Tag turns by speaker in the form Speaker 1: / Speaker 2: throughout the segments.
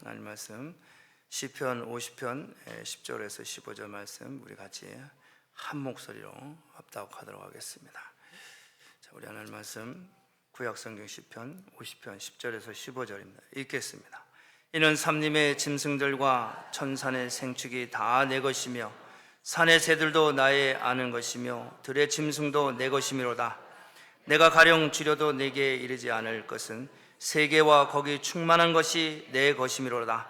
Speaker 1: 하나님 말씀 시편 50편 10절에서 15절 말씀 우리 같이 한 목소리로 합독하도록 하겠습니다. 자, 우리 하나님 말씀 구약성경 시편 50편 10절에서 15절입니다. 읽겠습니다. 이는 삼림의 짐승들과 천산의 생축이 다 내 것이며 산의 새들도 나의 아는 것이며 들의 짐승도 내 것이미로다. 내가 가령 줄여도 내게 이르지 않을 것은 세계와 거기 충만한 것이 내 것이미로다.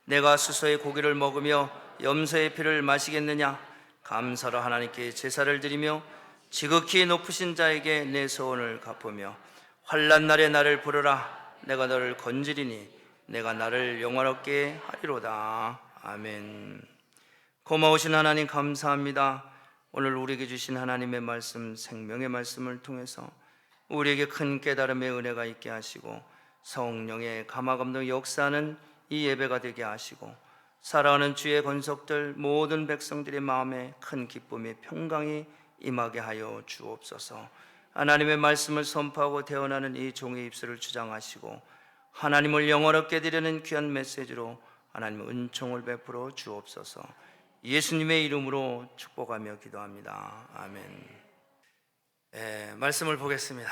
Speaker 1: 내가 수소의 고기를 먹으며 염소의 피를 마시겠느냐? 감사로 하나님께 제사를 드리며 지극히 높으신 자에게 내 소원을 갚으며 환난 날에 나를 부르라. 내가 너를 건지리니 내가 나를 영화롭게 하리로다. 아멘. 고마우신 하나님 감사합니다. 오늘 우리에게 주신 하나님의 말씀, 생명의 말씀을 통해서 우리에게 큰 깨달음의 은혜가 있게 하시고 성령의 감화감동 역사는 이 예배가 되게 하시고 살아가는 주의 권속들 모든 백성들의 마음에 큰 기쁨이 평강이 임하게 하여 주옵소서. 하나님의 말씀을 선포하고 대언하는 이 종의 입술을 주장하시고 하나님을 영원롭게 드리는 귀한 메시지로 하나님의 은총을 베풀어 주옵소서. 예수님의 이름으로 축복하며 기도합니다. 아멘. 말씀을 보겠습니다.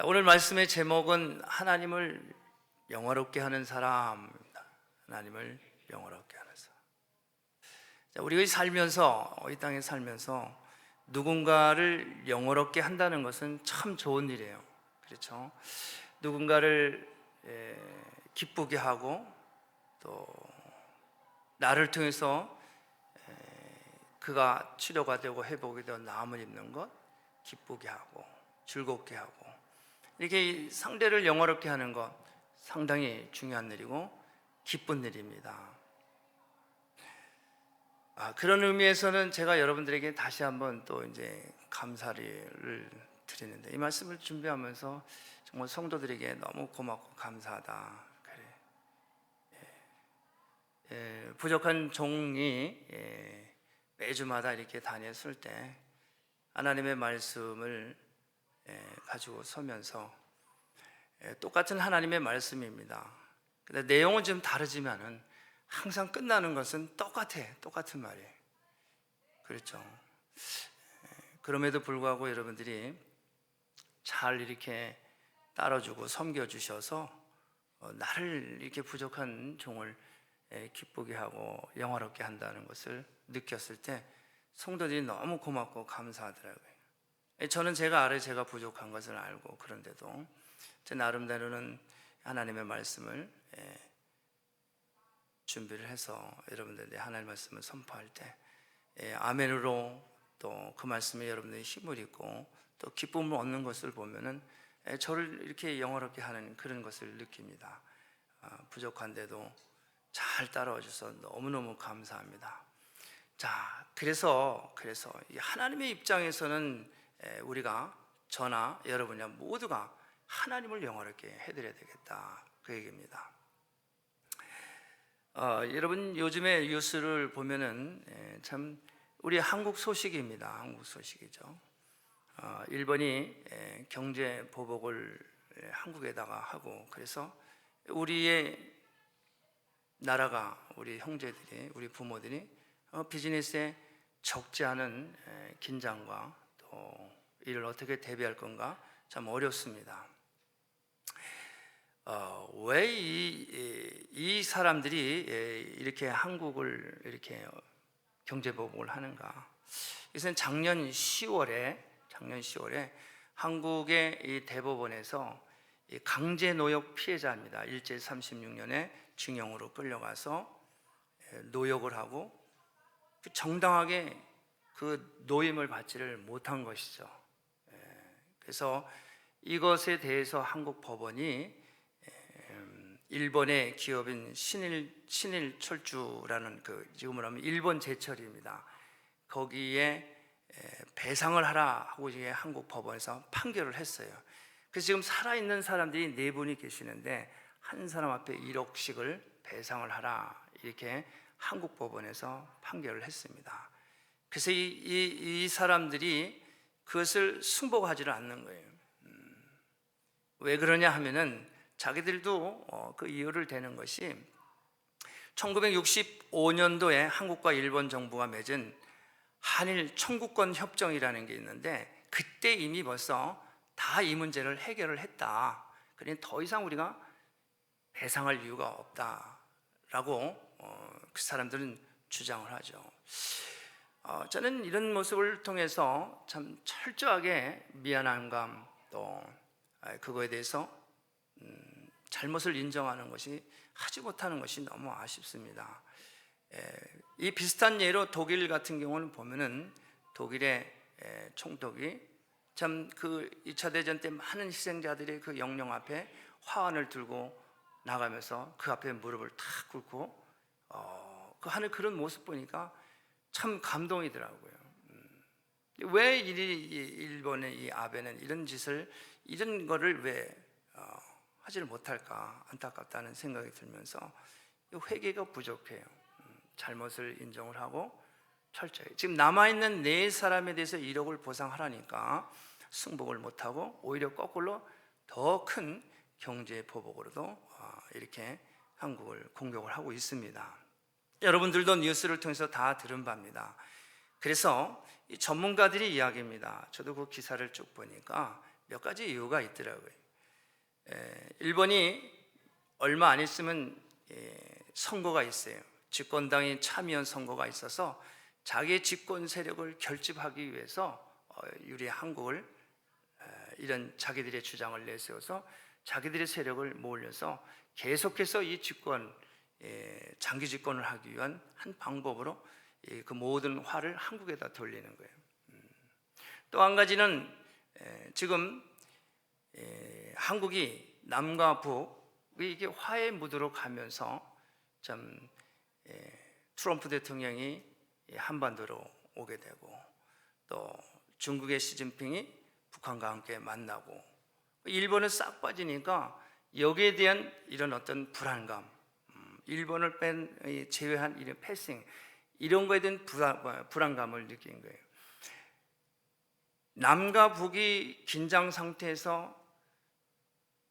Speaker 1: 오늘 말씀의 제목은 하나님을 영화롭게 하는 사람입니다. 하나님을 영화롭게 하는 사람. 우리가 살면서 이 땅에 살면서 누군가를 영화롭게 한다는 것은 참 좋은 일이에요. 그렇죠? 누군가를 기쁘게 하고 또 나를 통해서 그가 치료가 되고 회복이 되어 나음을 입는 것, 기쁘게 하고 즐겁게 하고 이렇게 상대를 영화롭게 하는 것 상당히 중요한 일이고 기쁜 일입니다. 그런 의미에서는 제가 여러분들에게 다시 한번 또 이제 감사를 드리는데 이 말씀을 준비하면서 정말 성도들에게 너무 고맙고 감사하다. 그래. 부족한 종이 매주마다 이렇게 다녔을 때 하나님의 말씀을 가지고 서면서 똑같은 하나님의 말씀입니다. 근데 내용은 좀 다르지만은 항상 끝나는 것은 똑같은 말이에요. 그렇죠? 그럼에도 불구하고 여러분들이 잘 이렇게 따라주고 섬겨주셔서 나를 이렇게 부족한 종을 기쁘게 하고 영화롭게 한다는 것을 느꼈을 때 성도들이 너무 고맙고 감사하더라고요. 저는 제가 알아요. 제가 부족한 것을 알고 그런데도 제 나름대로는 하나님의 말씀을 준비를 해서 여러분들이 하나님의 말씀을 선포할 때 아멘으로 또 그 말씀에 여러분들이 힘을 입고 또 기쁨을 얻는 것을 보면은 저를 이렇게 영화롭게 하는 그런 것을 느낍니다. 부족한데도 잘 따라와 주셔서 너무너무 감사합니다. 자, 그래서 이 하나님의 입장에서는 우리가 저나 여러분이나 모두가 하나님을 영화롭게 해드려야 되겠다 그 얘기입니다. 여러분 요즘에 뉴스를 보면은 참 우리 한국 소식입니다. 한국 소식이죠. 일본이 경제 보복을 한국에다가 하고 그래서 우리의 나라가 우리 형제들이 우리 부모들이 비즈니스에 적지 않은 긴장과 또 이를 어떻게 대비할 건가 참 어렵습니다. 왜 이 사람들이 이렇게 한국을 이렇게 경제보복을 하는가? 이것은 작년 10월에 한국의 이 대법원에서 강제 노역 피해자입니다. 일제 36년에 징용으로 끌려가서 노역을 하고 정당하게 그 노임을 받지를 못한 것이죠. 그래서 이것에 대해서 한국 법원이 일본의 기업인 신일철주라는 지금으로 하면 일본 제철입니다. 거기에 배상을 하라 하고 이제 한국 법원에서 판결을 했어요. 그래서 지금 살아있는 사람들이 4분이 계시는데 한 사람 앞에 1억씩을 배상을 하라 이렇게 한국 법원에서 판결을 했습니다. 그래서 이 사람들이 그것을 승복하지를 않는 거예요. 왜 그러냐 하면은 자기들도 그 이유를 대는 것이 1965년도에 한국과 일본 정부가 맺은 한일 청구권 협정이라는 게 있는데, 그때 이미 벌써 다 이 문제를 해결을 했다. 그러니 더 이상 우리가 배상할 이유가 없다라고 그 사람들은 주장을 하죠. 저는 이런 모습을 통해서 참 철저하게 미안함감, 또 그거에 대해서 잘못을 인정하는 것이, 하지 못하는 것이 너무 아쉽습니다. 이 비슷한 예로 독일 같은 경우는 보면은 독일의 총독이 참 그 2차 대전 때 많은 희생자들의 그 영령 앞에 화환을 들고 나가면서 그 앞에 무릎을 탁 꿇고 그 하는 그런 모습 보니까 참 감동이더라고요. 왜 일본의 이 아베는 이런 거를 왜 하지를 못할까 안타깝다는 생각이 들면서 회개가 부족해요. 잘못을 인정을 하고 철저히, 지금 남아있는 네 사람에 대해서 1억을 보상하라니까 승복을 못하고 오히려 거꾸로 더 큰 경제 보복으로도 이렇게 한국을 공격을 하고 있습니다. 여러분들도 뉴스를 통해서 다 들은 바입니다. 그래서 이 전문가들이 이야기합니다. 저도 그 기사를 쭉 보니까 몇 가지 이유가 있더라고요. 일본이 얼마 안 있으면 선거가 있어요. 집권당이 참여한 선거가 있어서 자기의 집권 세력을 결집하기 위해서 유리 한국을 이런 자기들의 주장을 내세워서 자기들의 세력을 모으려서 계속해서 이 장기 집권을 하기 위한 한 방법으로 그 모든 화를 한국에다 돌리는 거예요. 또 한 가지는 지금 한국이 남과 북이 이게 화해 무드로 가면서 참 트럼프 대통령이 한반도로 오게 되고, 또 중국의 시진핑이 북한과 함께 만나고, 일본은 싹 빠지니까 여기에 대한 이런 어떤 불안감, 일본을 제외한 이런 패싱, 이런 거에 대한 불안감을 느낀 거예요. 남과 북이 긴장 상태에서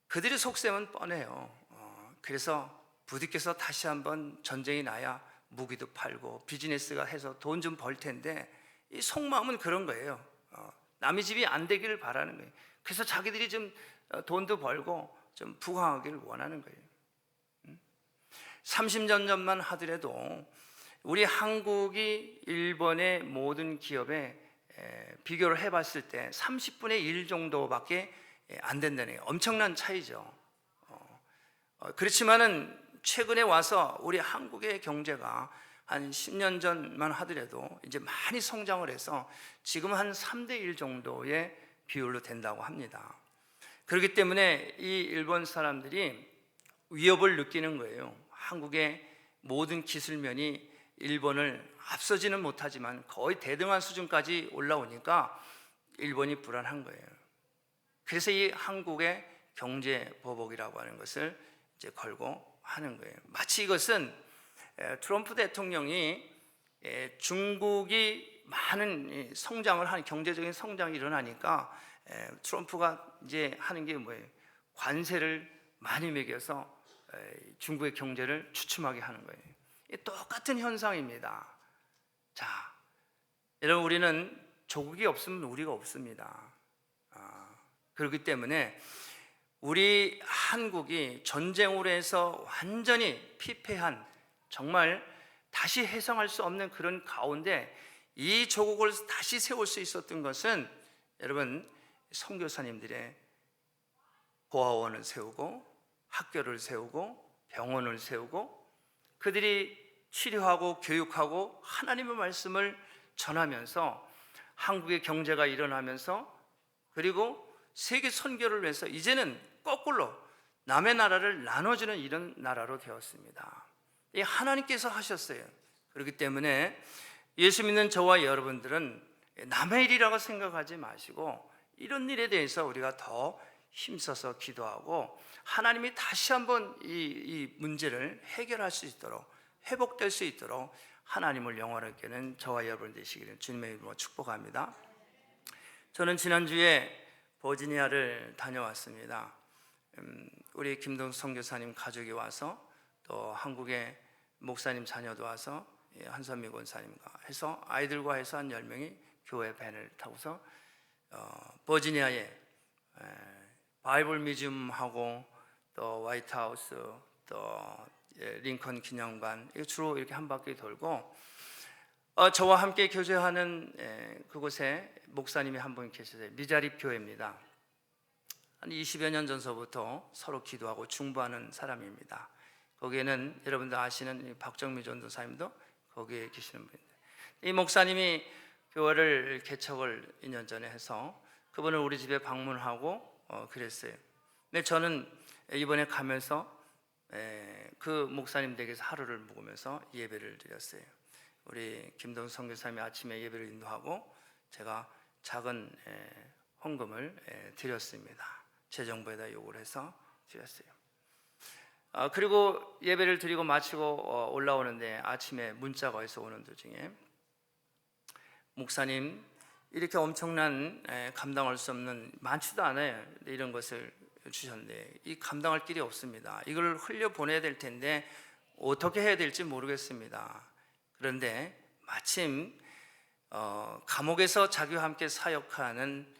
Speaker 1: 그들의 속셈은 뻔해요. 그래서 부디께서 다시 한번 전쟁이 나야 무기도 팔고 비즈니스가 해서 돈 좀 벌 텐데, 이 속마음은 그런 거예요. 남의 집이 안 되기를 바라는 거예요. 그래서 자기들이 좀 돈도 벌고 좀 부강하기를 원하는 거예요. 30년 전만 하더라도 우리 한국이 일본의 모든 기업에 비교를 해봤을 때 30분의 1 정도밖에 안 된다는 거예요. 엄청난 차이죠. 그렇지만은 최근에 와서 우리 한국의 경제가 한 10년 전만 하더라도 이제 많이 성장을 해서 지금 한 3대 1 정도의 비율로 된다고 합니다. 그렇기 때문에 이 일본 사람들이 위협을 느끼는 거예요. 한국의 모든 기술면이 일본을 앞서지는 못하지만 거의 대등한 수준까지 올라오니까 일본이 불안한 거예요. 그래서 이 한국의 경제 보복이라고 하는 것을 이제 걸고 하는 거예요. 마치 이것은 트럼프 대통령이 중국이 많은 성장을 하는, 경제적인 성장이 일어나니까 트럼프가 이제 하는 게 뭐예요? 관세를 많이 매겨서 중국의 경제를 주춤하게 하는 거예요. 똑같은 현상입니다. 자, 여러분, 우리는 조국이 없으면 우리가 없습니다. 그렇기 때문에 우리 한국이 전쟁으로 해서 완전히 피폐한, 정말 다시 해성할 수 없는 그런 가운데 이 조국을 다시 세울 수 있었던 것은, 여러분, 선교사님들의 고아원을 세우고 학교를 세우고 병원을 세우고 그들이 치료하고 교육하고 하나님의 말씀을 전하면서 한국의 경제가 일어나면서, 그리고 세계 선교를 위해서 이제는 거꾸로 남의 나라를 나눠주는 이런 나라로 되었습니다. 이 하나님께서 하셨어요. 그렇기 때문에 예수 믿는 저와 여러분들은 남의 일이라고 생각하지 마시고 이런 일에 대해서 우리가 더 힘써서 기도하고 하나님이 다시 한번 이 문제를 해결할 수 있도록, 회복될 수 있도록 하나님을 영원하게 하는 저와 여러분 되시기를 주님의 이름으로 축복합니다. 저는 지난주에 버지니아를 다녀왔습니다. 우리 김동석 선교사님 가족이 와서 또 한국의 목사님 자녀도 와서 한선미 권사님과 해서 아이들과 해서 한 10명이 교회 밴을 타고서 버지니아에 바이블 뮤지엄하고 또 화이트하우스 또 링컨 기념관 주로 이렇게 한 바퀴 돌고 저와 함께 교제하는 그곳에 목사님이 한 분 계세요. 미자립 교회입니다. 한 20여 년 전서부터 서로 기도하고 중보하는 사람입니다. 거기에는 여러분들 아시는 박정미 전도사님도 거기에 계시는 분인데, 이 목사님이 교회를 개척을 2년 전에 해서 그분을 우리 집에 방문하고 그랬어요. 근데 저는 이번에 가면서 그 목사님 댁에서 하루를 묵으면서 예배를 드렸어요. 우리 김동수 선교사님이 아침에 예배를 인도하고 제가 작은 헌금을 드렸습니다. 재정부에다 요구를 해서 드렸어요. 그리고 예배를 드리고 마치고 올라오는데 아침에 문자가 와서 오는 도중에 목사님 이렇게 엄청난 감당할 수 없는 많지도 않아요. 이런 것을 주셨는데 이 감당할 길이 없습니다. 이걸 흘려보내야 될 텐데 어떻게 해야 될지 모르겠습니다. 그런데 마침 감옥에서 자기와 함께 사역하는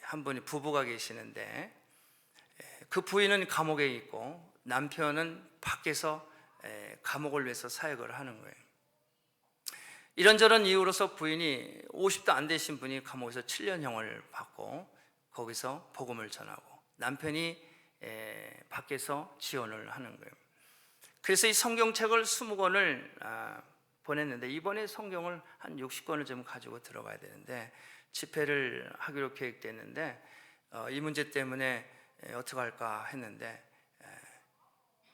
Speaker 1: 한 분이 부부가 계시는데 그 부인은 감옥에 있고 남편은 밖에서 감옥을 위해서 사역을 하는 거예요. 이런저런 이유로서 부인이 50도 안 되신 분이 감옥에서 7년형을 받고 거기서 복음을 전하고 남편이 밖에서 지원을 하는 거예요. 그래서 이 성경책을 20권을 보냈는데 이번에 성경을 한 60권을 좀 가지고 들어가야 되는데 집회를 하기로 계획됐는데 이 문제 때문에 어떻게 할까 했는데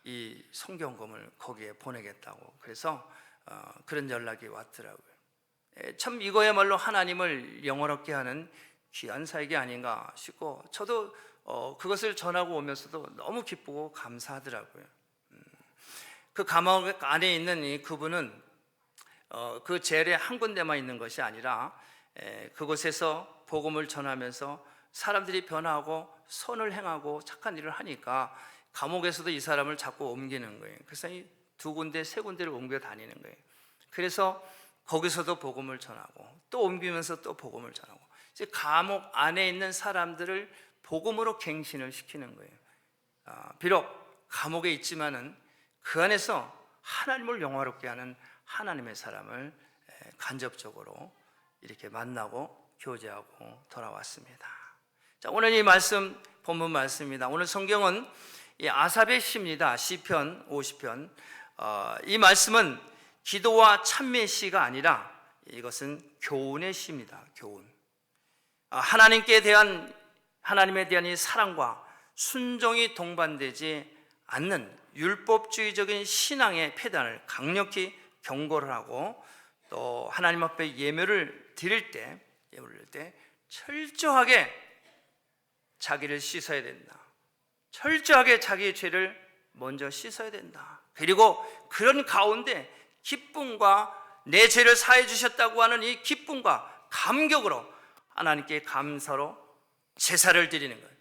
Speaker 1: 이 성경금을 거기에 보내겠다고 그래서 그런 연락이 왔더라고요. 참 이거야말로 하나님을 영원롭게 하는 귀한 사역이 아닌가 싶고 저도 그것을 전하고 오면서도 너무 기쁘고 감사하더라고요. 그 감옥 안에 있는 이 그분은 그 젤에 한 군데만 있는 것이 아니라 그곳에서 복음을 전하면서 사람들이 변화하고 선을 행하고 착한 일을 하니까 감옥에서도 이 사람을 자꾸 옮기는 거예요. 그래서 이 2군데, 3군데를 옮겨 다니는 거예요. 그래서 거기서도 복음을 전하고 또 옮기면서 또 복음을 전하고 이제 감옥 안에 있는 사람들을 복음으로 갱신을 시키는 거예요. 비록 감옥에 있지만은 그 안에서 하나님을 영화롭게 하는 하나님의 사람을 간접적으로 이렇게 만나고 교제하고 돌아왔습니다. 자, 오늘 이 말씀 본문 말씀입니다. 오늘 성경은 이 아삽의 시입니다. 시편 50편. 이 말씀은 기도와 찬미의 시가 아니라 이것은 교훈의 시입니다. 교훈. 하나님에 대한 이 사랑과 순종이 동반되지 않는 율법주의적인 신앙의 폐단을 강력히 경고를 하고 또 하나님 앞에 예물을 드릴 때 철저하게 자기를 씻어야 된다. 철저하게 자기의 죄를 먼저 씻어야 된다. 그리고 그런 가운데 기쁨과 내 죄를 사해 주셨다고 하는 이 기쁨과 감격으로 하나님께 감사로 제사를 드리는 거예요.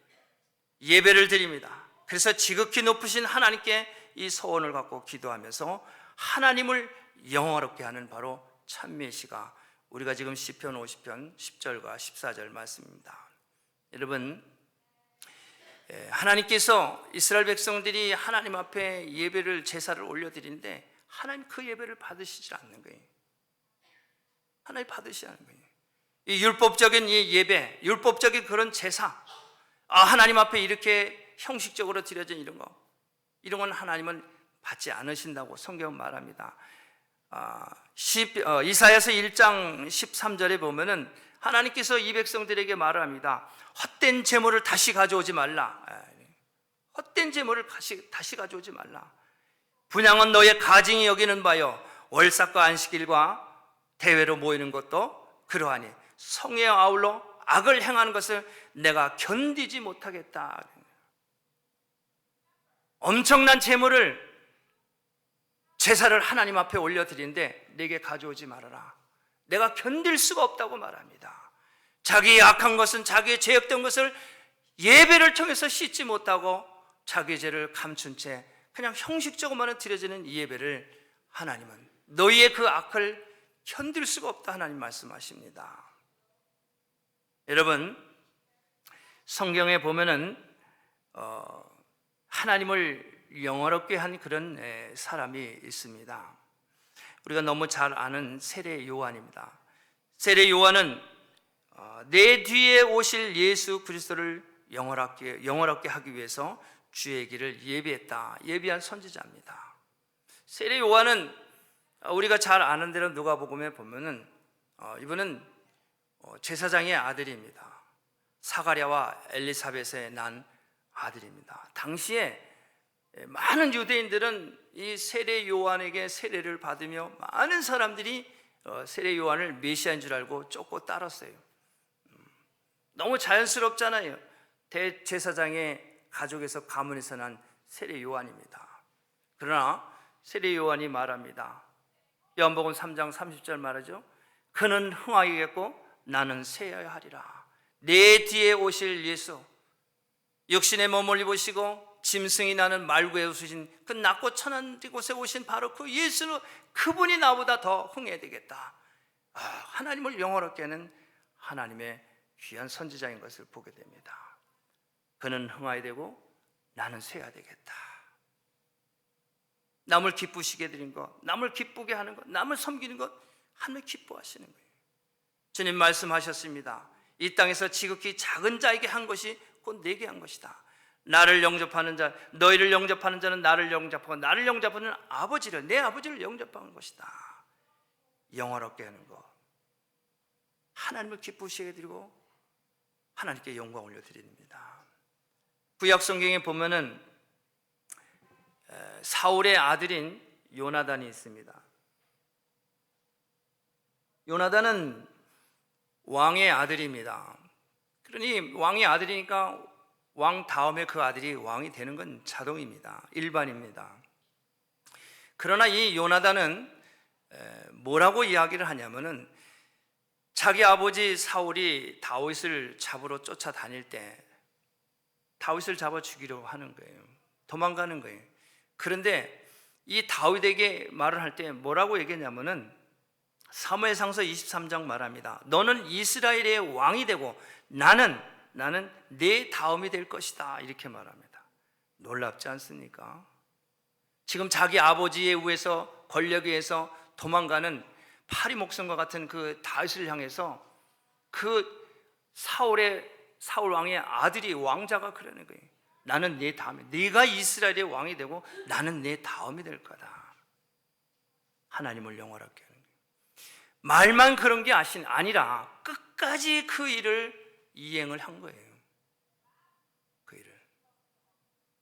Speaker 1: 예배를 드립니다. 그래서 지극히 높으신 하나님께 이 소원을 갖고 기도하면서 하나님을 영화롭게 하는 바로 찬미의 시가 우리가 지금 시편 50편 10절과 14절 말씀입니다. 여러분, 하나님께서 이스라엘 백성들이 하나님 앞에 예배를 제사를 올려드리는데 하나님 그 예배를 받으시지 않는 거예요. 하나님 받으시지 않는 거예요. 이 율법적인 이 예배, 율법적인 그런 제사, 하나님 앞에 이렇게 형식적으로 드려진 이런 건 하나님은 받지 않으신다고 성경은 말합니다. 이사야서 1장 13절에 보면은 하나님께서 이 백성들에게 말을 합니다. 헛된 제물을 다시 가져오지 말라. 헛된 제물을 다시 가져오지 말라. 분향은 너의 가증이 여기는 바요 월삭과 안식일과 대회로 모이는 것도 그러하니 성에 아울러 악을 행하는 것을 내가 견디지 못하겠다. 엄청난 제사를 하나님 앞에 올려드리는데 내게 가져오지 말아라. 내가 견딜 수가 없다고 말합니다. 자기의 악한 것은, 자기의 죄악된 것을 예배를 통해서 씻지 못하고 자기 죄를 감춘 채 그냥 형식적으로만 드려지는 이 예배를 하나님은 너희의 그 악을 견딜 수가 없다 하나님 말씀하십니다. 여러분, 성경에 보면은 하나님을 영화롭게 한 그런 사람이 있습니다. 우리가 너무 잘 아는 세례 요한입니다. 세례 요한은 내 뒤에 오실 예수 그리스도를 영화롭게 하기 위해서 주의 길을 예비한 선지자입니다. 세례 요한은 우리가 잘 아는 대로 누가복음에 보면은 이분은 제사장의 아들입니다. 사가랴와 엘리사벳에 난 아들입니다. 당시에 많은 유대인들은 이 세례 요한에게 세례를 받으며 많은 사람들이 세례 요한을 메시아인 줄 알고 쫓고 따랐어요. 너무 자연스럽잖아요. 대제사장의 가족에서 가문에서 난 세례 요한입니다. 그러나 세례 요한이 말합니다. 요한복음 3장 30절 말하죠. 그는 흥하겠고 나는 세어야 하리라. 내 뒤에 오실 예수, 육신의 몸을 입으시고 짐승이 나는 말구에 오신 그 낮고 천한 곳에 오신 바로 그 예수는 그분이 나보다 더 흥해야 되겠다. 하나님을 영화롭게 하는 하나님의 귀한 선지자인 것을 보게 됩니다. 그는 흥하야 되고 나는 쇠야 되겠다. 남을 기쁘시게 해드린 것, 남을 기쁘게 하는 것, 남을 섬기는 것 하나님 기뻐하시는 거예요. 주님 말씀하셨습니다. 이 땅에서 지극히 작은 자에게 한 것이 곧 내게 한 것이다. 나를 영접하는 자, 너희를 영접하는 자는 나를 영접하고 나를 영접하는 아버지를, 내 아버지를 영접하는 것이다. 영화롭게 하는 것, 하나님을 기쁘시게 해드리고 하나님께 영광 올려드립니다. 구약 성경에 보면은 사울의 아들인 요나단이 있습니다. 요나단은 왕의 아들입니다. 그러니 왕의 아들이니까 왕 다음에 그 아들이 왕이 되는 건 자동입니다. 일반입니다. 그러나 이 요나단은 뭐라고 이야기를 하냐면은 자기 아버지 사울이 다윗을 잡으러 쫓아다닐 때 다윗을 잡아 죽이려고 하는 거예요. 도망가는 거예요. 그런데 이 다윗에게 말을 할 때 뭐라고 얘기했냐면은 사무엘상서 23장 말합니다. 너는 이스라엘의 왕이 되고 나는 내 다음이 될 것이다. 이렇게 말합니다. 놀랍지 않습니까? 지금 자기 아버지에 의해서 권력에 의해서 도망가는 파리 목성과 같은 그 다윗을 향해서 그 사울 왕의 아들이 왕자가 그러는 거예요. 나는 내 다음에, 네가 이스라엘의 왕이 되고 나는 내 다음이 될 거다. 하나님을 영화롭게 하는 거예요. 말만 그런 게 아니라 끝까지 그 일을 이행을 한 거예요. 그 일을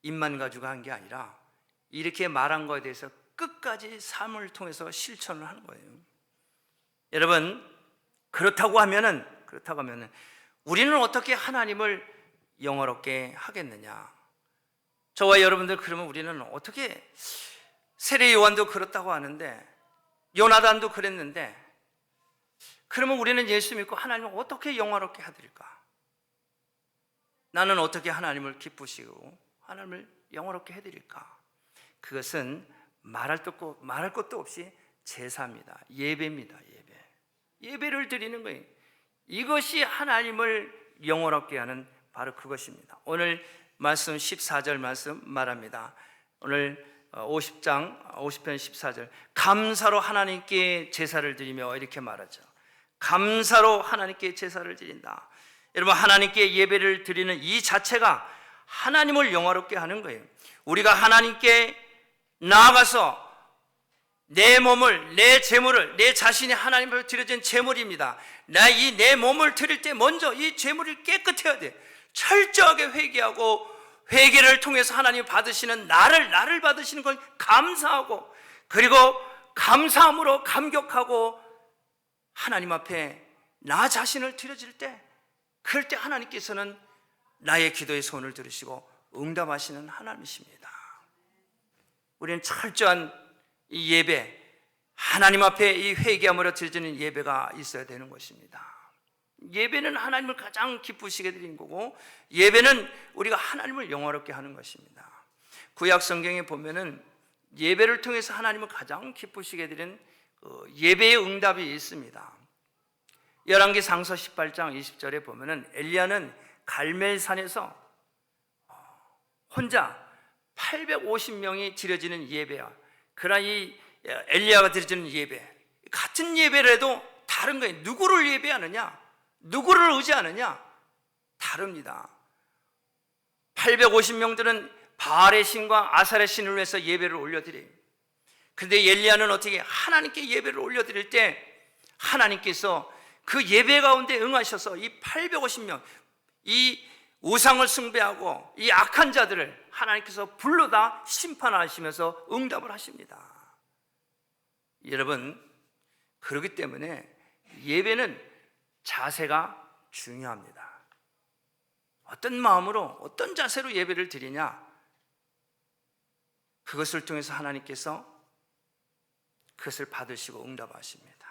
Speaker 1: 입만 가지고 한 게 아니라 이렇게 말한 거에 대해서 끝까지 삶을 통해서 실천을 하는 거예요. 여러분, 그렇다고 하면은 우리는 어떻게 하나님을 영화롭게 하겠느냐? 저와 여러분들 그러면 우리는 어떻게, 세례 요한도 그렇다고 하는데 요나단도 그랬는데, 그러면 우리는 예수 믿고 하나님을 어떻게 영화롭게 해드릴까? 나는 어떻게 하나님을 기쁘시고 하나님을 영화롭게 해드릴까? 그것은 말할 것도 없이 제사입니다. 예배입니다. 예배를 드리는 거예요. 이것이 하나님을 영화롭게 하는 바로 그것입니다. 오늘 말씀 14절 말씀 말합니다. 오늘 50편 14절, 감사로 하나님께 제사를 드리며 이렇게 말하죠. 감사로 하나님께 제사를 드린다. 여러분, 하나님께 예배를 드리는 이 자체가 하나님을 영화롭게 하는 거예요. 우리가 하나님께 나아가서 내 몸을, 내 재물을, 내 자신이 하나님을 드려진 재물입니다. 내 몸을 드릴 때 먼저 이 재물을 깨끗해야 돼. 철저하게 회개하고, 회개를 통해서 하나님 받으시는 나를 받으시는 걸 감사하고, 그리고 감사함으로 감격하고 하나님 앞에 나 자신을 드려질 때, 그럴 때 하나님께서는 나의 기도의 손을 들으시고 응답하시는 하나님이십니다. 우리는 철저한 이 예배, 하나님 앞에 이 회개함으로 드려지는 예배가 있어야 되는 것입니다. 예배는 하나님을 가장 기쁘시게 드리는 거고, 예배는 우리가 하나님을 영화롭게 하는 것입니다. 구약 성경에 보면은 예배를 통해서 하나님을 가장 기쁘시게 드리는 예배의 응답이 있습니다. 열왕기 상서 18장 20절에 보면은 엘리야는 갈멜산에서 혼자 850명이 드려지는 예배야. 그러나 이 엘리야가 드려지는 예배, 같은 예배를 해도 다른 거예요. 누구를 예배하느냐, 누구를 의지하느냐 다릅니다. 850명들은 바알의 신과 아살의 신을 위해서 예배를 올려드려요. 그런데 엘리야는 어떻게 하나님께 예배를 올려드릴 때 하나님께서 그 예배 가운데 응하셔서 이 850명, 이 우상을 숭배하고 이 악한 자들을 하나님께서 불러다 심판하시면서 응답을 하십니다. 여러분, 그렇기 때문에 예배는 자세가 중요합니다. 어떤 마음으로, 어떤 자세로 예배를 드리냐, 그것을 통해서 하나님께서 그것을 받으시고 응답하십니다.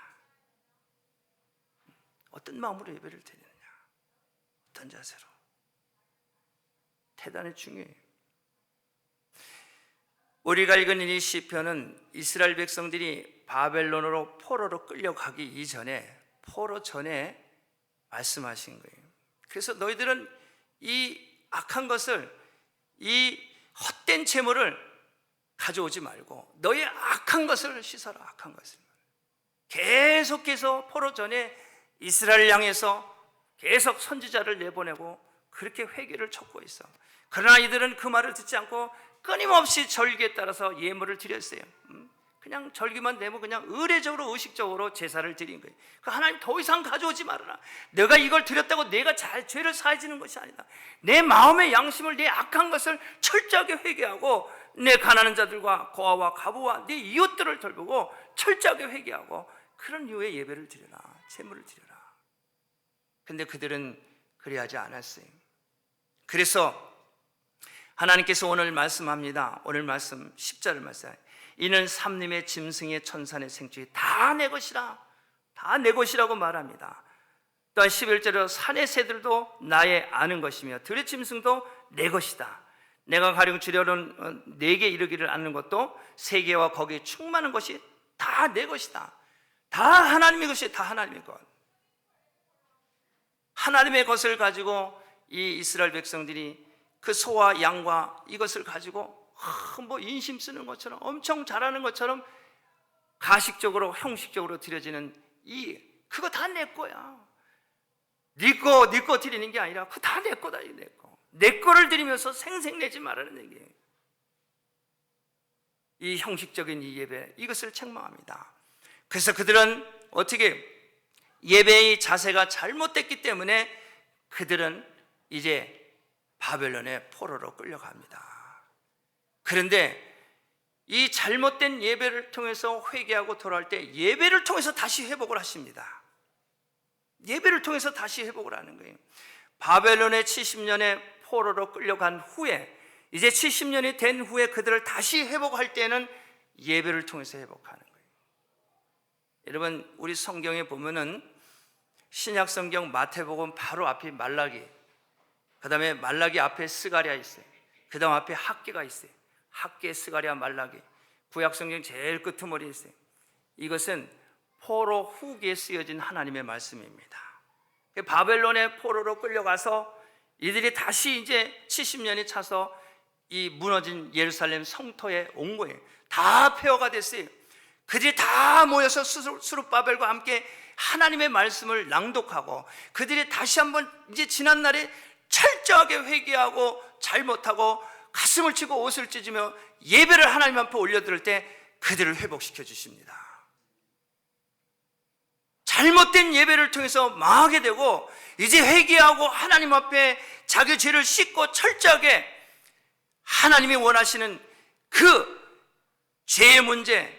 Speaker 1: 어떤 마음으로 예배를 드리느냐, 어떤 자세로, 대단히 중요해요. 우리가 읽은 이 시편은 이스라엘 백성들이 바벨론으로 포로로 끌려가기 이전에, 포로 전에 말씀하신 거예요. 그래서 너희들은 이 악한 것을, 이 헛된 재물을 가져오지 말고 너희 악한 것을 씻어라. 악한 것을 계속해서 포로 전에 이스라엘 향해서 계속 선지자를 내보내고 그렇게 회개를 촉구해 있어. 그러나 이들은 그 말을 듣지 않고 끊임없이 절기에 따라서 예물을 드렸어요. 그냥 절기만 되면 그냥 의례적으로, 의식적으로 제사를 드린 거예요. 그 하나님 더 이상 가져오지 말아라. 내가 이걸 드렸다고 내가 잘 죄를 사해지는 것이 아니다. 내 마음의 양심을, 내 악한 것을 철저하게 회개하고 내 가난한 자들과 고아와 과부와 내 이웃들을 돌보고 철저하게 회개하고 그런 이후에 예배를 드려라, 제물을 드려라. 근데 그들은 그리하지 않았어요. 그래서 하나님께서 오늘 말씀합니다. 오늘 말씀 10절을 말씀해요. 이는 삼림의 짐승의 천산의 생쥐 다 내 것이라, 다 내 것이라고 말합니다. 또한 11절에 산의 새들도 나의 아는 것이며 들의 짐승도 내 것이다. 내가 가령 주려는 내게 이르기를 아는 것도 세계와 거기에 충만한 것이 다 내 것이다. 다 하나님의 것이, 다 하나님의 것. 하나님의 것을 가지고 이 이스라엘 백성들이 그 소와 양과 이것을 가지고 뭐 인심 쓰는 것처럼, 엄청 잘하는 것처럼 가식적으로, 형식적으로 드려지는 그거 다 내 거야. 네 거 드리는 게 아니라 그거 다 내 거다. 내 거. 내 거를 드리면서 생색내지 말라는 얘기예요. 이 형식적인 이 예배, 이것을 책망합니다. 그래서 그들은 어떻게 예배의 자세가 잘못됐기 때문에 그들은 이제 바벨론의 포로로 끌려갑니다. 그런데 이 잘못된 예배를 통해서 회개하고 돌아올 때 예배를 통해서 다시 회복을 하십니다. 예배를 통해서 다시 회복을 하는 거예요. 바벨론의 70년의 포로로 끌려간 후에, 이제 70년이 된 후에 그들을 다시 회복할 때는 예배를 통해서 회복하는 거예요. 여러분, 우리 성경에 보면은 신약 성경 마태복음 바로 앞에 말라기, 그 다음에 말라기 앞에 스가랴 있어요. 그 다음 앞에 학개가 있어요. 학개, 스가랴, 말라기. 구약 성경 제일 끄트머리에 있어요. 이것은 포로 후기에 쓰여진 하나님의 말씀입니다. 바벨론의 포로로 끌려가서 이들이 다시 이제 70년이 차서 이 무너진 예루살렘 성터에 온 거예요. 다 폐허가 됐어요. 그들이 다 모여서 스룹바벨과 함께 하나님의 말씀을 낭독하고 그들이 다시 한번 이제 지난 날에 철저하게 회개하고 잘못하고 가슴을 치고 옷을 찢으며 예배를 하나님 앞에 올려드릴 때 그들을 회복시켜 주십니다. 잘못된 예배를 통해서 망하게 되고 이제 회개하고 하나님 앞에 자기 죄를 씻고 철저하게 하나님이 원하시는 그 죄의 문제,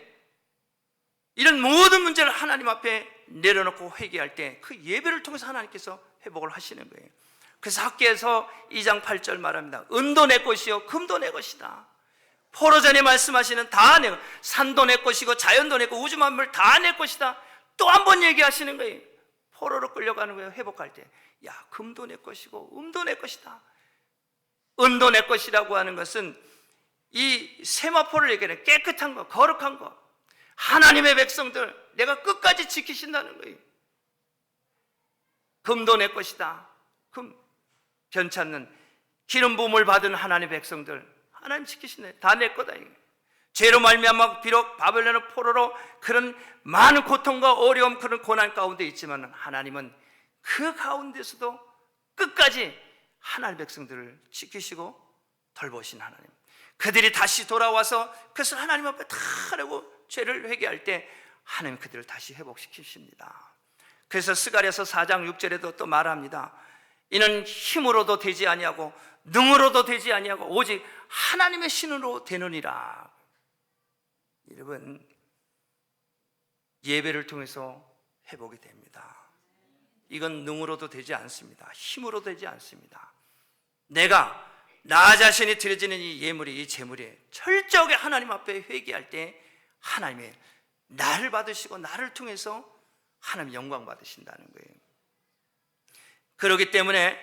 Speaker 1: 이런 모든 문제를 하나님 앞에 내려놓고 회개할 때 그 예배를 통해서 하나님께서 회복을 하시는 거예요. 그래서 학개에서 2장 8절 말합니다. 은도 내 것이요 금도 내 것이다. 포로전에 말씀하시는 다 내 것, 산도 내 것이고 자연도 내 것, 우주 만물 다 내 것이다. 또 한 번 얘기하시는 거예요. 포로로 끌려가는 거예요. 회복할 때. 야, 금도 내 것이고 음도 내 것이다. 은도 내 것이라고 하는 것은 이 세마포를 얘기하는 깨끗한 거, 거룩한 거, 하나님의 백성들 내가 끝까지 지키신다는 거예요. 금도 내 것이다. 금, 변치 않는 기름 부음을 받은 하나님의 백성들 하나님 지키시네. 다 내 거다. 죄로 말미암아 비록 바벨론의 포로로 그런 많은 고통과 어려움, 그런 고난 가운데 있지만 하나님은 그 가운데서도 끝까지 하나님의 백성들을 지키시고 돌보신 하나님. 그들이 다시 돌아와서 그것을 하나님 앞에 다 하려고 죄를 회개할 때 하나님 그들을 다시 회복시키십니다. 그래서 스가랴서 4장 6절에도 또 말합니다. 이는 힘으로도 되지 아니하고 능으로도 되지 아니하고 오직 하나님의 신으로 되느니라. 여러분, 예배를 통해서 회복이 됩니다. 이건 능으로도 되지 않습니다. 힘으로 되지 않습니다. 내가 나 자신이 드려지는 이 예물이, 이 제물이 철저하게 하나님 앞에 회개할 때 하나님이 나를 받으시고 나를 통해서 하나님 영광 받으신다는 거예요. 그렇기 때문에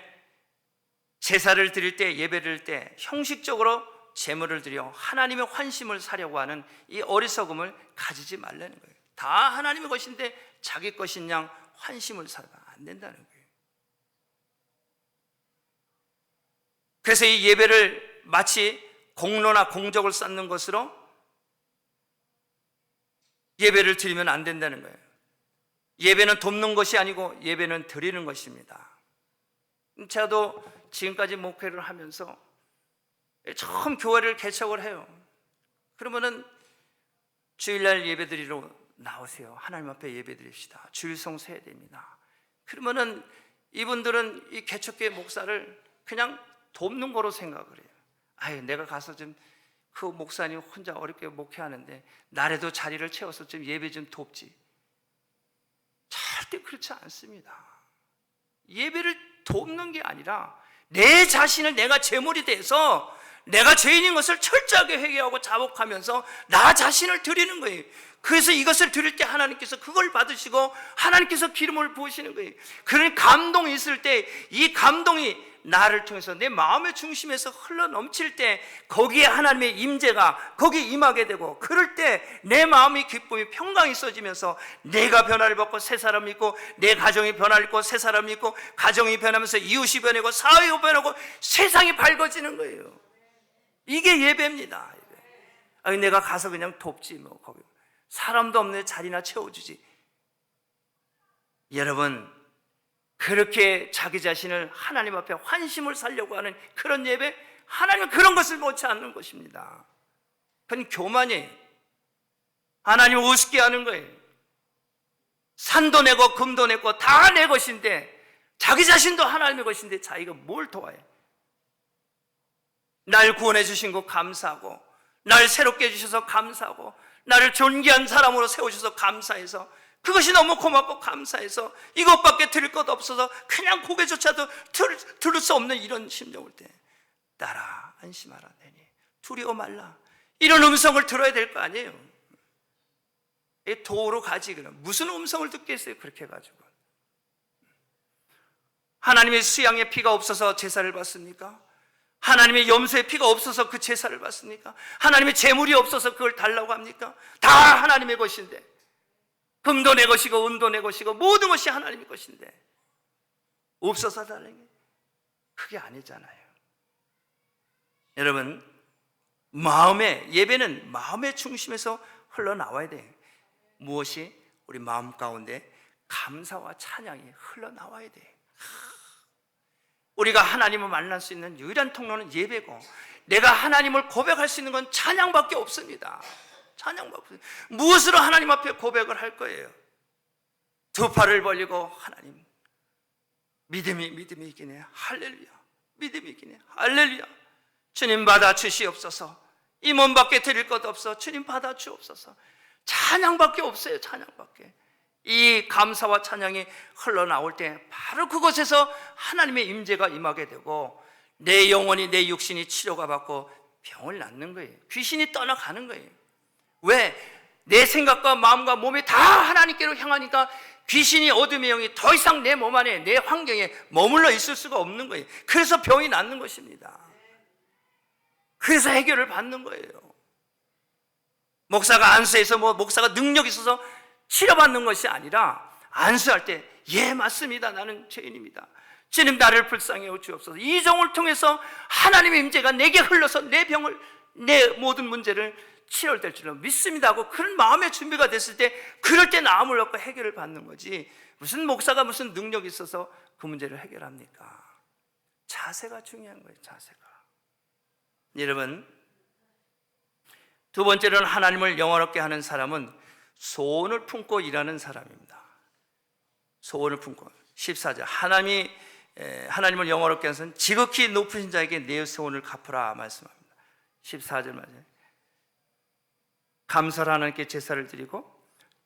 Speaker 1: 제사를 드릴 때, 예배를 드릴 때 형식적으로 제물을 드려 하나님의 환심을 사려고 하는 이 어리석음을 가지지 말라는 거예요. 다 하나님의 것인데 자기 것인 양 환심을 사면 안 된다는 거예요. 그래서 이 예배를 마치 공로나 공적을 쌓는 것으로 예배를 드리면 안 된다는 거예요. 예배는 돕는 것이 아니고 예배는 드리는 것입니다. 저도 지금까지 목회를 하면서 처음 교회를 개척을 해요. 그러면은 주일날 예배드리러 나오세요. 하나님 앞에 예배드립시다. 주일성 세야 됩니다. 그러면은 이분들은 이 개척교회 목사를 그냥 돕는 거로 생각을 해요. 아유, 내가 가서 좀 그 목사님 혼자 어렵게 목회하는데 나라도 자리를 채워서 좀 예배 좀 돕지. 절대 그렇지 않습니다. 예배를 돕는 게 아니라 내 자신을 내가 제물이 돼서 내가 죄인인 것을 철저하게 회개하고 자복하면서 나 자신을 드리는 거예요. 그래서 이것을 드릴 때 하나님께서 그걸 받으시고 하나님께서 기름을 부으시는 거예요. 그런 감동이 있을 때 이 감동이 나를 통해서 내 마음의 중심에서 흘러 넘칠 때 거기에 하나님의 임재가 거기에 임하게 되고, 그럴 때 내 마음의 기쁨이 평강이 있어지면서 내가 변화를 받고 새 사람이 있고 내 가정이 변화를 입고 새 사람이 있고 가정이 변하면서 이웃이 변하고 사회가 변하고 세상이 밝아지는 거예요. 이게 예배입니다. 아니, 내가 가서 그냥 돕지 뭐 거기 사람도 없는데 자리나 채워주지. 여러분, 그렇게 자기 자신을 하나님 앞에 환심을 살려고 하는 그런 예배, 하나님은 그런 것을 못지 않는 것입니다. 그건 교만이에요. 하나님을 우습게 하는 거예요. 산도 내고 금도 내고 다 내 것인데 자기 자신도 하나님의 것인데 자기가 뭘 도와요? 날 구원해 주신 거 감사하고, 날 새롭게 해주셔서 감사하고, 나를 존귀한 사람으로 세우셔서 감사해서, 그것이 너무 고맙고 감사해서 이것밖에 드릴 것 없어서 그냥 고개조차도 들을 수 없는 이런 심정일 때 따라 안심하라 내니 두려워 말라, 이런 음성을 들어야 될 거 아니에요. 도로 가지. 그럼 무슨 음성을 듣겠어요? 그렇게 해가지고 하나님의 수양의 피가 없어서 제사를 받습니까? 하나님의 염소의 피가 없어서 그 제사를 받습니까? 하나님의 재물이 없어서 그걸 달라고 합니까? 다 하나님의 것인데, 금도 내 것이고 은도 내 것이고 모든 것이 하나님의 것인데 없어서 달라는 게 그게 아니잖아요. 여러분, 예배는 마음의 중심에서 흘러나와야 돼요. 무엇이? 우리 마음 가운데 감사와 찬양이 흘러나와야 돼요. 우리가 하나님을 만날 수 있는 유일한 통로는 예배고, 내가 하나님을 고백할 수 있는 건 찬양밖에 없습니다. 찬양밖에 없습니다. 무엇으로 하나님 앞에 고백을 할 거예요? 두 팔을 벌리고 하나님, 믿음이 있기네 할렐루야, 믿음이 있기네 할렐루야, 주님 받아 주시옵소서. 이 몸밖에 드릴 것 없어 주님 받아 주옵소서. 찬양밖에 없어요. 찬양밖에. 이 감사와 찬양이 흘러나올 때 바로 그곳에서 하나님의 임재가 임하게 되고 내 영혼이, 내 육신이 치료가 받고 병을 낫는 거예요. 귀신이 떠나가는 거예요. 왜? 내 생각과 마음과 몸이 다 하나님께로 향하니까 귀신이, 어둠의 영이 더 이상 내 몸 안에, 내 환경에 머물러 있을 수가 없는 거예요. 그래서 병이 낫는 것입니다. 그래서 해결을 받는 거예요. 목사가 안수해서 목사가 능력이 있어서 치료받는 것이 아니라, 안수할 때 예 맞습니다, 나는 죄인입니다, 주님 나를 불쌍히 여주옵소서, 이 종을 통해서 하나님의 임재가 내게 흘러서 내 병을, 내 모든 문제를 치료될 줄로 믿습니다 하고 그런 마음의 준비가 됐을 때, 그럴 때 나음을 얻고 해결을 받는 거지, 무슨 목사가 무슨 능력이 있어서 그 문제를 해결합니까? 자세가 중요한 거예요. 자세가. 여러분, 두 번째로는 하나님을 영화롭게 하는 사람은 소원을 품고 일하는 사람입니다. 소원을 품고. 14절, 하나님을 영화롭게 하는 사람은 지극히 높으신 자에게 내 소원을 갚으라 말씀합니다. 14절 맞아요. 감사를 하나님께 제사를 드리고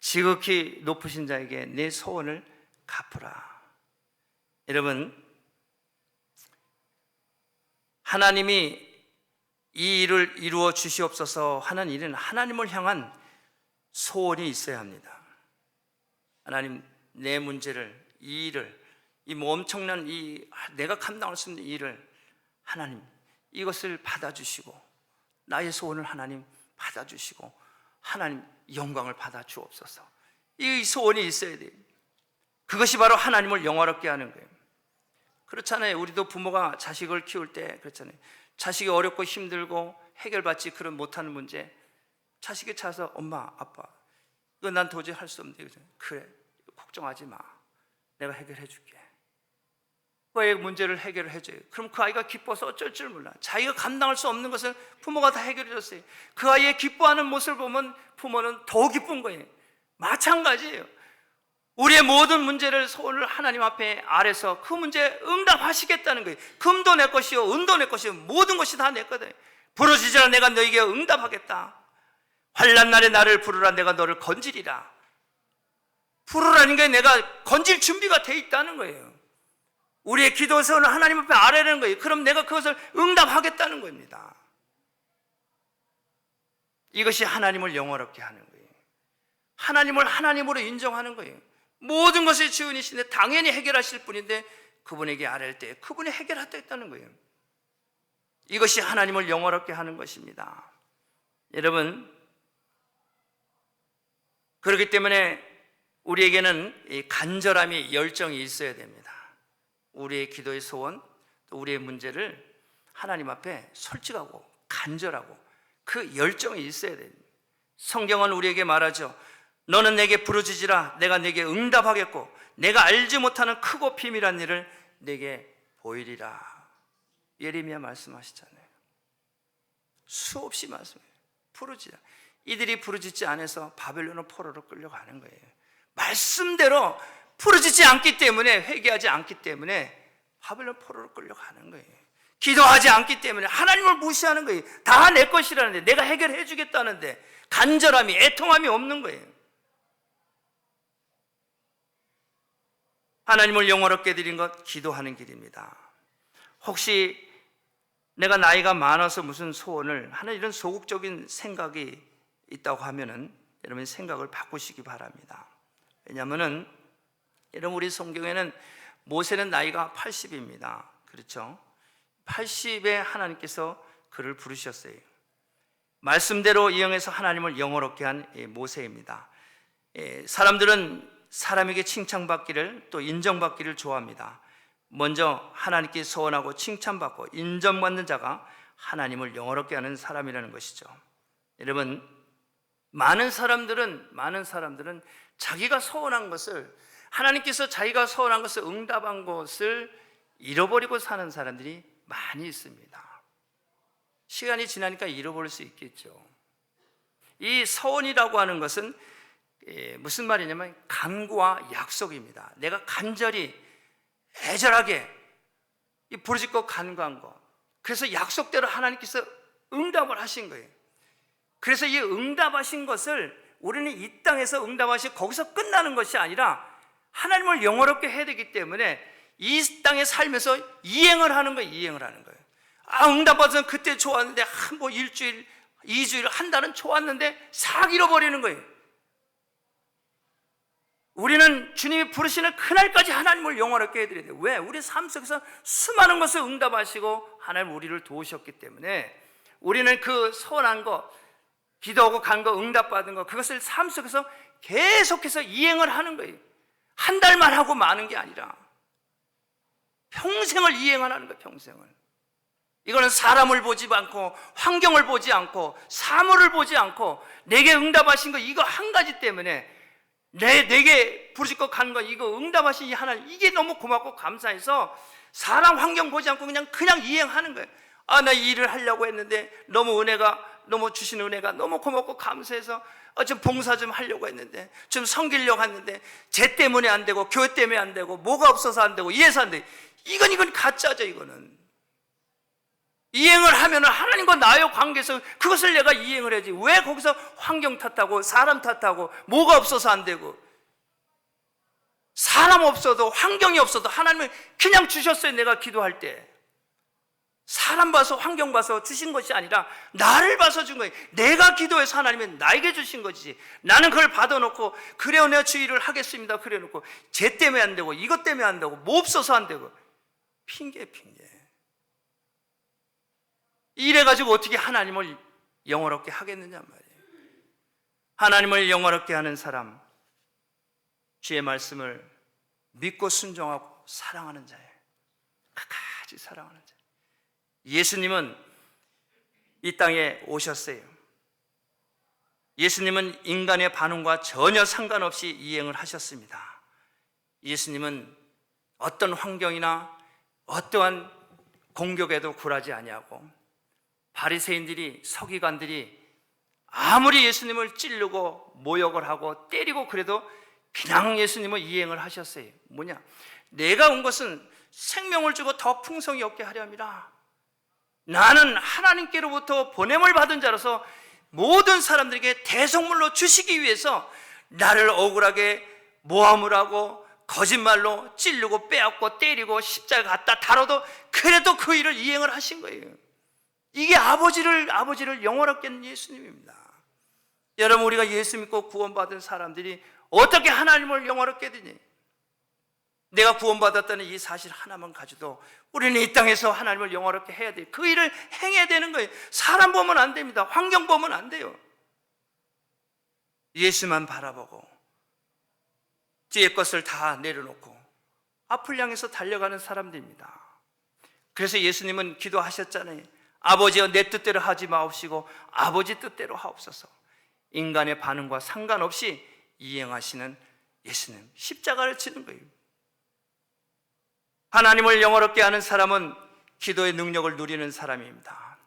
Speaker 1: 지극히 높으신 자에게 내 소원을 갚으라. 여러분, 하나님이 이 일을 이루어 주시옵소서 하는 일은 하나님을 향한 소원이 있어야 합니다. 하나님, 내 문제를, 이 일을, 이 엄청난 내가 감당할 수 없는 이 일을 하나님, 이것을 받아주시고 나의 소원을 하나님 받아주시고 하나님 영광을 받아 주옵소서. 이 소원이 있어야 돼요. 그것이 바로 하나님을 영화롭게 하는 거예요. 그렇잖아요. 우리도 부모가 자식을 키울 때 그렇잖아요. 자식이 어렵고 힘들고 해결받지 못하는 문제, 자식이 찾아서 엄마, 아빠, 이거 난 도저히 할 수 없는데, 그래, 걱정하지 마, 내가 해결해 줄게. 그 아이의 문제를 해결을 해줘요. 그럼 그 아이가 기뻐서 어쩔 줄 몰라. 자기가 감당할 수 없는 것을 부모가 다 해결해 줬어요. 그 아이의 기뻐하는 모습을 보면 부모는 더 기쁜 거예요. 마찬가지예요. 우리의 모든 문제를, 소원을 하나님 앞에 아래서 그 문제에 응답하시겠다는 거예요. 금도 내 것이요, 은도 내 것이요, 모든 것이 다 내 거다. 부르짖으라, 내가 너에게 응답하겠다. 환난 날에 나를 부르라, 내가 너를 건지리라. 부르라는 게 내가 건질 준비가 돼 있다는 거예요. 우리의 기도 소원을 하나님 앞에 아뢰는 거예요. 그럼 내가 그것을 응답하겠다는 겁니다. 이것이 하나님을 영화롭게 하는 거예요. 하나님을 하나님으로 인정하는 거예요. 모든 것을 지으시는데 당연히 해결하실 분인데 그분에게 아뢰일 때 그분이 해결하겠다는 거예요. 이것이 하나님을 영화롭게 하는 것입니다. 여러분, 그렇기 때문에 우리에게는 이 간절함이, 열정이 있어야 됩니다. 우리의 기도의 소원, 또 우리의 문제를 하나님 앞에 솔직하고 간절하고 그 열정이 있어야 됩니다. 성경은 우리에게 말하죠. 너는 내게 부르짖으라, 내가 내게 응답하겠고 내가 알지 못하는 크고 비밀한 일을 내게 보이리라. 예레미야 말씀하시잖아요. 수없이 말씀해요. 부르짖으라. 이들이 부르짖지 않아서 바벨론의 포로로 끌려가는 거예요. 말씀대로 부르짖지 않기 때문에, 회개하지 않기 때문에 바벨론 포로로 끌려가는 거예요. 기도하지 않기 때문에 하나님을 무시하는 거예요. 다 내 것이라는데, 내가 해결해 주겠다는데 간절함이, 애통함이 없는 거예요. 하나님을 영화롭게 드린 것, 기도하는 길입니다. 혹시 내가 나이가 많아서 무슨 소원을 하는 이런 소극적인 생각이 있다고 하면은 여러분 생각을 바꾸시기 바랍니다. 왜냐하면은 여러분, 우리 성경에는 모세는 나이가 80입니다. 그렇죠? 80에 하나님께서 그를 부르셨어요. 말씀대로 이행해서 하나님을 영화롭게 한 모세입니다. 사람들은 사람에게 칭찬받기를, 또 인정받기를 좋아합니다. 먼저 하나님께 소원하고 칭찬받고 인정받는 자가 하나님을 영화롭게 하는 사람이라는 것이죠. 여러분, 많은 사람들은 자기가 소원한 것을, 하나님께서 자기가 소원한 것을, 응답한 것을 잃어버리고 사는 사람들이 많이 있습니다. 시간이 지나니까 잃어버릴 수 있겠죠. 이 소원이라고 하는 것은 무슨 말이냐면 간구와 약속입니다. 내가 간절히 애절하게 부르짖고 간구한 거, 그래서 약속대로 하나님께서 응답을 하신 거예요. 그래서 이 응답하신 것을 우리는 이 땅에서 응답하시 거기서 끝나는 것이 아니라 하나님을 영화롭게 해야 되기 때문에 이 땅에 살면서 이행을 하는 거예요. 응답받아서 그때 좋았는데 일주일, 2주일, 한 달은 좋았는데 싹 잃어버리는 거예요. 우리는 주님이 부르시는 그날까지 하나님을 영원하게 해드려야 돼요. 왜? 우리 삶 속에서 수많은 것을 응답하시고 하나님 우리를 도우셨기 때문에 우리는 그 소원한 거, 기도하고 간 거, 응답받은 거, 그것을 삶 속에서 계속해서 이행을 하는 거예요. 한 달만 하고 마는 게 아니라 평생을 이행하는 거예요. 평생을. 이거는 사람을 보지 않고 환경을 보지 않고 사물을 보지 않고 내게 응답하신 거 이거 한 가지 때문에 내게 부르실 거 간 거 이거 응답하신 이 하나님, 이게 너무 고맙고 감사해서 사람 환경 보지 않고 그냥 이행하는 거예요. 아, 나 이 일을 하려고 했는데 너무 주신 은혜가 너무 고맙고 감사해서 좀 봉사 좀 하려고 했는데, 좀 섬기려고 했는데 쟤 때문에 안 되고 교회 때문에 안 되고 뭐가 없어서 안 되고 이해서 안 돼. 이건 가짜죠. 이거는 이행을 하면 하나님과 나의 관계에서 그것을 내가 이행을 해야지. 왜 거기서 환경 탓하고 사람 탓하고 뭐가 없어서 안 되고, 사람 없어도 환경이 없어도 하나님은 그냥 주셨어요. 내가 기도할 때 사람 봐서 환경 봐서 주신 것이 아니라 나를 봐서 준 거예요. 내가 기도해서 하나님은 나에게 주신 거지. 나는 그걸 받아놓고 그래요 내가 주의를 하겠습니다 그래 놓고 쟤 때문에 안 되고 이것 때문에 안 되고 뭐 없어서 안 되고 핑계 이래가지고 어떻게 하나님을 영원롭게 하겠느냐 말이에요. 하나님을 영원롭게 하는 사람, 주의 말씀을 믿고 순종하고 사랑하는 자예요. 끝까지 사랑하는 자. 예수님은 이 땅에 오셨어요. 예수님은 인간의 반응과 전혀 상관없이 이행을 하셨습니다. 예수님은 어떤 환경이나 어떠한 공격에도 굴하지 아니하고, 바리새인들이 서기관들이 아무리 예수님을 찌르고 모욕을 하고 때리고 그래도 그냥 예수님은 이행을 하셨어요. 뭐냐? 내가 온 것은 생명을 주고 더 풍성히 얻게 하려 함이라. 나는 하나님께로부터 보냄을 받은 자로서 모든 사람들에게 대속물로 주시기 위해서 나를 억울하게 모함을 하고 거짓말로 찌르고 빼앗고 때리고 십자가 갖다 달아도 그래도 그 일을 이행을 하신 거예요. 이게 아버지를 영원롭게 하는 예수님입니다. 여러분, 우리가 예수 믿고 구원받은 사람들이 어떻게 하나님을 영원롭게 되니? 내가 구원받았다는 이 사실 하나만 가지도 우리는 이 땅에서 하나님을 영원롭게 해야 돼요. 그 일을 행해야 되는 거예요. 사람 보면 안 됩니다. 환경 보면 안 돼요. 예수만 바라보고 뒤에 것을 다 내려놓고 앞을 향해서 달려가는 사람들입니다. 그래서 예수님은 기도하셨잖아요. 아버지여, 내 뜻대로 하지 마옵시고 아버지 뜻대로 하옵소서. 인간의 반응과 상관없이 이행하시는 예수님, 십자가를 치는 거예요. 하나님을 영원롭게 하는 사람은 기도의 능력을 누리는 사람입니다.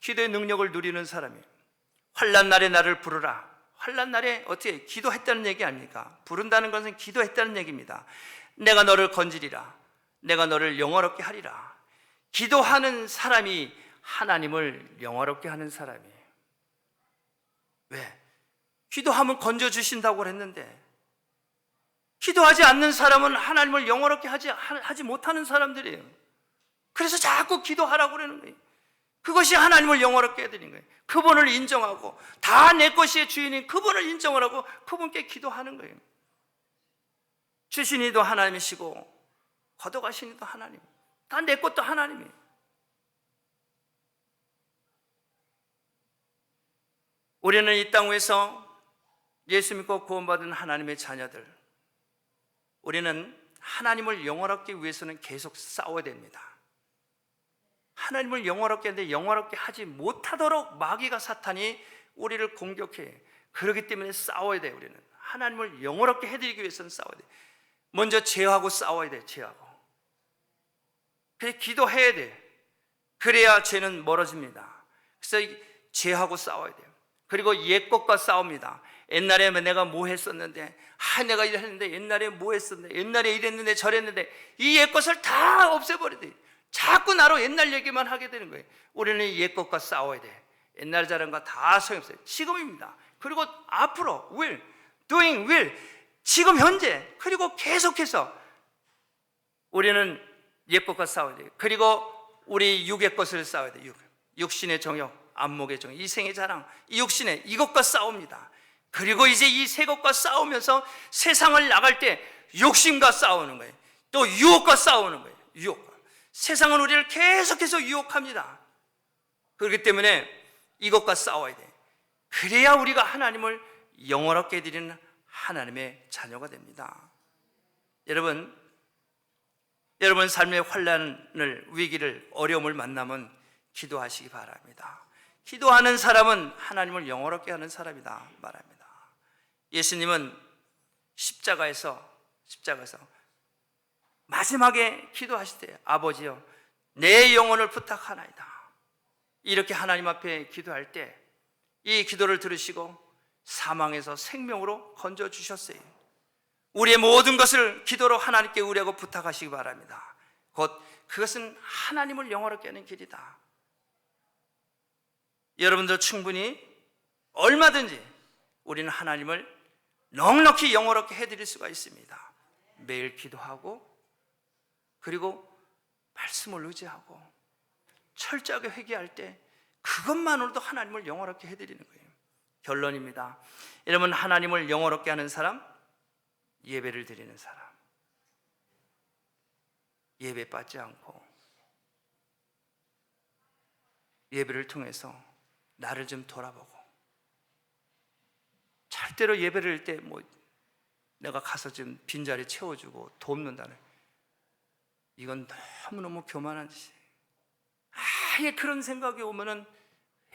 Speaker 1: 기도의 능력을 누리는 사람이에요. 환난 날에 나를 부르라. 환난 날에 어떻게 기도했다는 얘기 아닙니까? 부른다는 것은 기도했다는 얘기입니다. 내가 너를 건지리라. 내가 너를 영원롭게 하리라. 기도하는 사람이 하나님을 영원롭게 하는 사람이에요. 왜? 기도하면 건져주신다고 했는데, 기도하지 않는 사람은 하나님을 영원롭게 하지 못하는 사람들이에요. 그래서 자꾸 기도하라고 그러는 거예요. 그것이 하나님을 영원롭게 해드리는 거예요. 그분을 인정하고 다 내 것이 주인인 그분을 인정을 하고 그분께 기도하는 거예요. 주신 이도 하나님이시고 거둬가신 이도 하나님, 다 내 것도 하나님이에요. 우리는 이 땅 위에서 예수 믿고 구원받은 하나님의 자녀들, 우리는 하나님을 영원롭게 위해서는 계속 싸워야 됩니다. 하나님을 영원롭게 하는데 영원롭게 하지 못하도록 마귀가, 사탄이 우리를 공격해. 그렇기 때문에 싸워야 돼요. 우리는 하나님을 영원롭게 해드리기 위해서는 싸워야 돼요. 먼저 죄하고 싸워야 돼요. 죄하고. 그래서 기도해야 돼요. 그래야 죄는 멀어집니다. 그래서 죄하고 싸워야 돼요. 그리고 옛것과 싸웁니다. 옛날에 내가 뭐 했었는데, 내가 이랬는데, 옛날에 뭐 했었는데, 옛날에 이랬는데 저랬는데, 이 옛것을 다 없애버려야 돼요. 자꾸 나로 옛날 얘기만 하게 되는 거예요. 우리는 이 옛것과 싸워야 돼. 옛날 잘한 거 다 소용없어요. 지금입니다. 그리고 앞으로 will, doing will, 지금 현재, 그리고 계속해서 우리는 옛것과 싸워야 돼요. 그리고 우리 육의 것을 싸워야 돼요. 육신의 정욕, 안목의 정욕, 이생의 자랑, 이 육신의 이것과 싸웁니다. 그리고 이제 이 새 것과 싸우면서 세상을 나갈 때 욕심과 싸우는 거예요. 또 유혹과 싸우는 거예요. 유혹과. 세상은 우리를 계속해서 유혹합니다. 그렇기 때문에 이것과 싸워야 돼. 그래야 우리가 하나님을 영원하게 드리는 하나님의 자녀가 됩니다. 여러분 삶의 환난을, 위기를, 어려움을 만나면 기도하시기 바랍니다. 기도하는 사람은 하나님을 영원하게 하는 사람이다 말합니다. 예수님은 십자가에서 마지막에 기도하실 때 아버지여 내 영혼을 부탁하나이다. 이렇게 하나님 앞에 기도할 때 이 기도를 들으시고 사망에서 생명으로 건져주셨어요. 우리의 모든 것을 기도로 하나님께 의뢰하고 부탁하시기 바랍니다. 곧 그것은 하나님을 영원하게 하는 길이다. 여러분들 충분히 얼마든지 우리는 하나님을 넉넉히 영원하게 해드릴 수가 있습니다. 매일 기도하고 그리고 말씀을 의지하고 철저하게 회개할 때 그것만으로도 하나님을 영원하게 해드리는 거예요. 결론입니다. 여러분, 하나님을 영원하게 하는 사람, 예배를 드리는 사람, 예배 받지 않고 예배를 통해서 나를 좀 돌아보고, 절대로 예배를 할 때 내가 가서 좀 빈자리 채워주고 돕는다는, 이건 너무너무 교만한 짓이에요. 아예 그런 생각이 오면은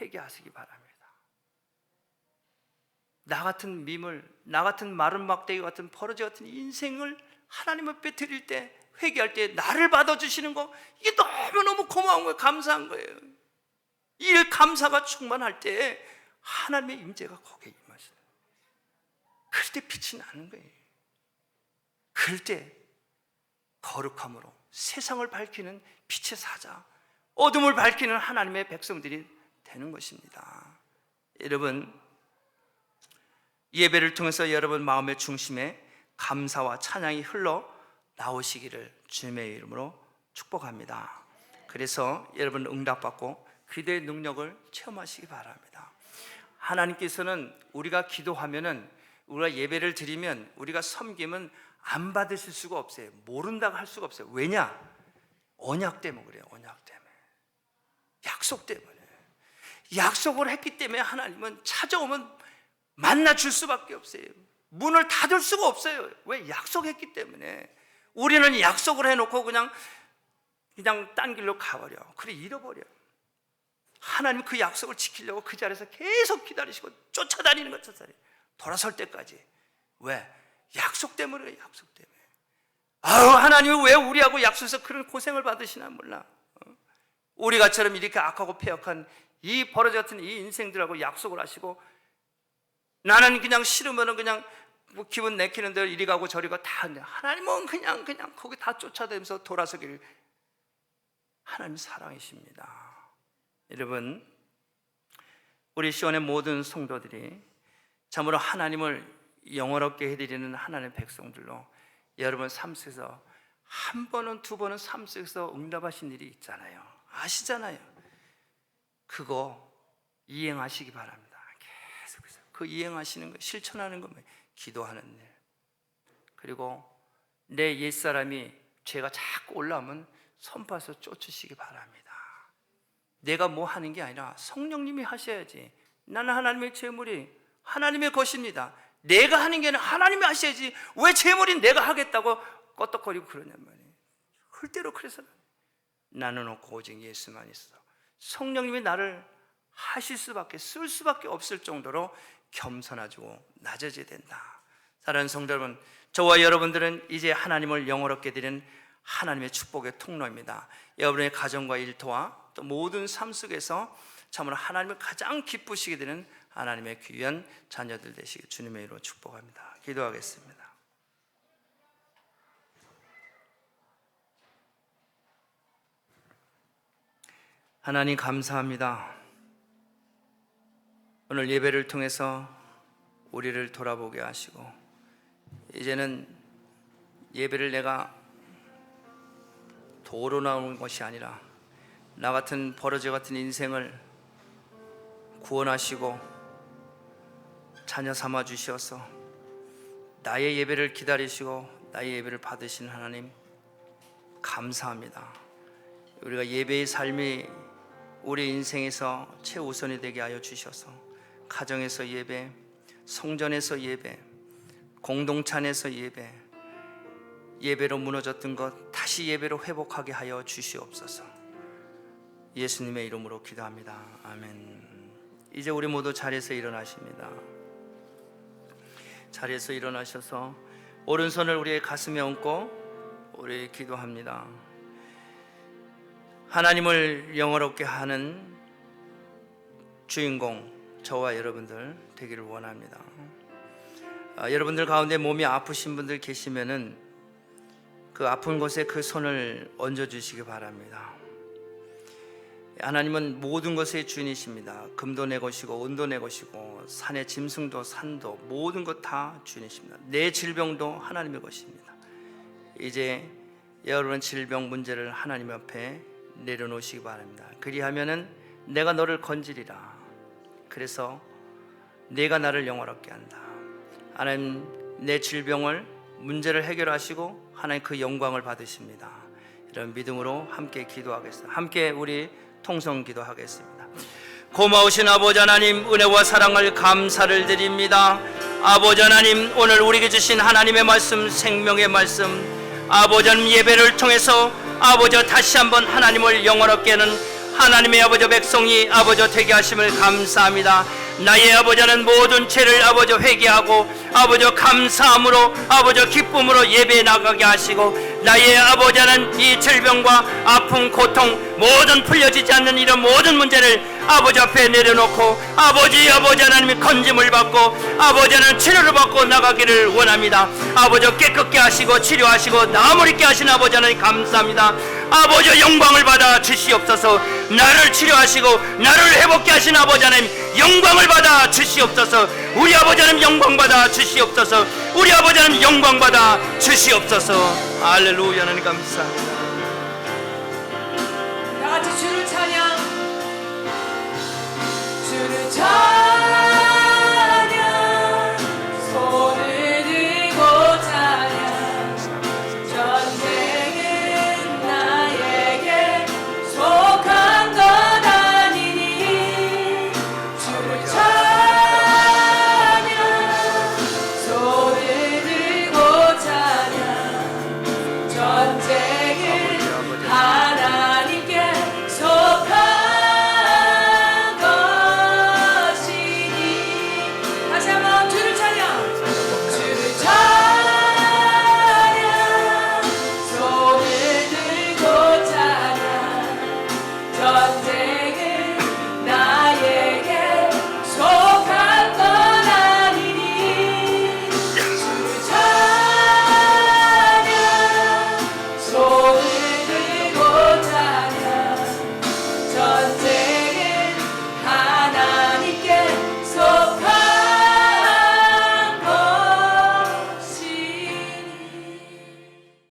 Speaker 1: 회개하시기 바랍니다. 나 같은 미물, 나 같은 마른 막대기 같은 버러지 같은 인생을 하나님 앞에 드릴 때, 회개할 때 나를 받아주시는 거, 이게 너무너무 고마운 거예요. 감사한 거예요. 이 감사가 충만할 때 하나님의 임재가 거기에 임하시는 거예요. 그럴 때 빛이 나는 거예요. 그럴 때 거룩함으로 세상을 밝히는 빛의 사자, 어둠을 밝히는 하나님의 백성들이 되는 것입니다. 여러분, 예배를 통해서 여러분 마음의 중심에 감사와 찬양이 흘러 나오시기를 주님의 이름으로 축복합니다. 그래서 여러분 응답받고 기도의 능력을 체험하시기 바랍니다. 하나님께서는 우리가 기도하면은, 우리가 예배를 드리면, 우리가 섬기면 안 받으실 수가 없어요. 모른다고 할 수가 없어요. 왜냐? 언약 때문에 그래요. 언약 때문에. 약속 때문에. 약속을 했기 때문에 하나님은 찾아오면 만나줄 수밖에 없어요. 문을 닫을 수가 없어요. 왜? 약속했기 때문에. 우리는 약속을 해놓고 그냥 딴 길로 가버려. 그래 잃어버려. 하나님 그 약속을 지키려고 그 자리에서 계속 기다리시고 쫓아다니는 것, 돌아설 때까지. 왜? 약속 때문에. 약속 때문에. 아유, 하나님이 왜 우리하고 약속해서 그런 고생을 받으시나 몰라. 우리가처럼 이렇게 악하고 패역한 이 버러지 같은 이 인생들하고 약속을 하시고, 나는 그냥 싫으면은 그냥 기분 내키는 대로 이리 가고 저리 가고 다 하는데, 하나님은 그냥 거기 다 쫓아다니면서 돌아서기를. 하나님 사랑이십니다. 여러분, 우리 시온의 모든 성도들이 참으로 하나님을 영원롭게 해드리는 하나님의 백성들로 여러분 삶 속에서 한 번은 두 번은 삶 속에서 응답하신 일이 있잖아요. 아시잖아요. 그거 이행하시기 바랍니다. 계속해서 그 이행하시는 거, 실천하는 거, 기도하는 일. 그리고 내 옛사람이 죄가 자꾸 올라오면 선포해서 쫓으시기 바랍니다. 내가 뭐 하는 게 아니라 성령님이 하셔야지. 나는 하나님의 제물이 하나님의 것입니다. 내가 하는 게 아니라 하나님이 하셔야지. 왜 제물인 내가 하겠다고 껐덕거리고 그러냔 말이에요. 헐대로. 그래서 나는 없고 오직 예수만 있어. 성령님이 나를 하실 수밖에, 쓸 수밖에 없을 정도로 겸손해지고 낮아져야 된다. 사랑하는 성도 여러분, 저와 여러분들은 이제 하나님을 영원롭게 드리는 하나님의 축복의 통로입니다. 여러분의 가정과 일터와 또 모든 삶 속에서 참으로 하나님을 가장 기쁘시게 되는 하나님의 귀한 자녀들 되시길 주님의 이름으로 축복합니다. 기도하겠습니다. 하나님 감사합니다. 오늘 예배를 통해서 우리를 돌아보게 하시고, 이제는 예배를 내가 도로 나오는 것이 아니라 나 같은 버러지 같은 인생을 구원하시고 자녀 삼아 주시어서 나의 예배를 기다리시고 나의 예배를 받으신 하나님 감사합니다. 우리가 예배의 삶이 우리 인생에서 최우선이 되게 하여 주셔서 가정에서 예배, 성전에서 예배, 공동체 안에서 예배, 예배로 무너졌던 것 다시 예배로 회복하게 하여 주시옵소서. 예수님의 이름으로 기도합니다. 아멘. 이제 우리 모두 자리에서 일어나십니다. 자리에서 일어나셔서 오른손을 우리의 가슴에 얹고 우리 기도합니다. 하나님을 영화롭게 하는 주인공 저와 여러분들 되기를 원합니다. 여러분들 가운데 몸이 아프신 분들 계시면은 그 아픈 곳에 그 손을 얹어 주시기 바랍니다. 하나님은 모든 것의 주인이십니다. 금도 내 것이고 은도 내 것이고 산의 짐승도 산도 모든 것 다 주인이십니다. 내 질병도 하나님의 것입니다. 이제 여러분 질병 문제를 하나님 앞에 내려놓으시기 바랍니다. 그리하면은 내가 너를 건지리라. 그래서 내가 나를 영화롭게 한다. 하나님 내 질병을 문제를 해결하시고 하나님 그 영광을 받으십니다. 이런 믿음으로 함께 기도하겠습니다. 함께 우리 통성 기도하겠습니다. 고마우신 아버지 하나님, 은혜와 사랑을 감사를 드립니다. 아버지 하나님, 오늘 우리에게 주신 하나님의 말씀, 생명의 말씀, 아버지 하나님 예배를 통해서 아버지 다시 한번 하나님을 영원롭게 하는 하나님의 아버지 백성이 아버지 되게 하심을 감사합니다. 나의 아버지는 모든 죄를 아버지 회개하고 아버지 감사함으로 아버지 기쁨으로 예배에 나가게 하시고, 나의 아버지는 이 질병과 아픔 고통 모든 풀려지지 않는 이런 모든 문제를 아버지 앞에 내려놓고 아버지 하나님이 건짐을 받고 아버지는 치료를 받고 나가기를 원합니다. 아버지 깨끗게 하시고 치료하시고 나음을 있게 하신 아버지 하나님 감사합니다. 아버지 영광을 받아 주시옵소서. 나를 치료하시고 나를 회복케 하신 아버지 하나님 영광을 받아 주시옵소서. 우리 아버지 하나님 영광 받아 주시옵소서. 우리 아버지 하나님 영광 받아 주시옵소서. 할렐루야. 하나님 감사합니다.
Speaker 2: 다 같이 주를 찬양. 주를 찬양.